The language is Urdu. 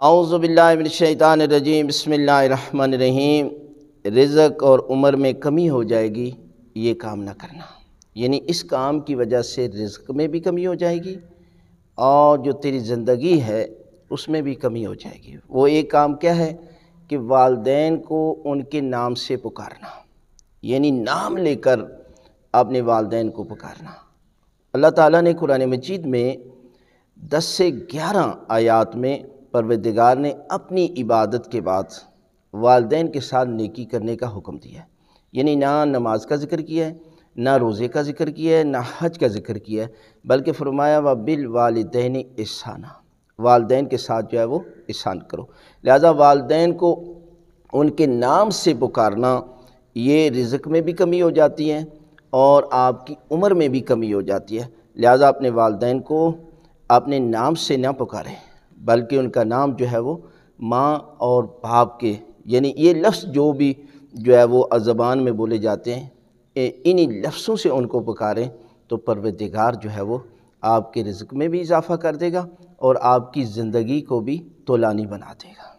اعوذ باللہ من الشیطان الرجیم، بسم اللہ الرحمن الرحیم۔ رزق اور عمر میں کمی ہو جائے گی، یہ کام نہ کرنا، یعنی اس کام کی وجہ سے رزق میں بھی کمی ہو جائے گی اور جو تیری زندگی ہے اس میں بھی کمی ہو جائے گی۔ وہ ایک کام کیا ہے کہ والدین کو ان کے نام سے پکارنا، یعنی نام لے کر اپنے والدین کو پکارنا۔ اللہ تعالیٰ نے قرآن مجید میں 10 سے 11 آیات میں پروردگار نے اپنی عبادت کے بعد والدین کے ساتھ نیکی کرنے کا حکم دیا ہے، یعنی نہ نماز کا ذکر کیا ہے، نہ روزے کا ذکر کیا ہے، نہ حج کا ذکر کیا ہے، بلکہ فرمایا وَبِالْوَالِدَيْنِ احسانا، والدین کے ساتھ جو ہے وہ احسان کرو۔ لہذا والدین کو ان کے نام سے پکارنا، یہ رزق میں بھی کمی ہو جاتی ہے اور آپ کی عمر میں بھی کمی ہو جاتی ہے۔ لہذا اپنے والدین کو اپنے نام سے نہ پکاریں، بلکہ ان کا نام جو ہے وہ ماں اور باپ کے، یعنی یہ لفظ جو ہے وہ زبان میں بولے جاتے ہیں، انہی لفظوں سے ان کو پکاریں تو پروردگار جو ہے وہ آپ کے رزق میں بھی اضافہ کر دے گا اور آپ کی زندگی کو بھی طولانی بنا دے گا۔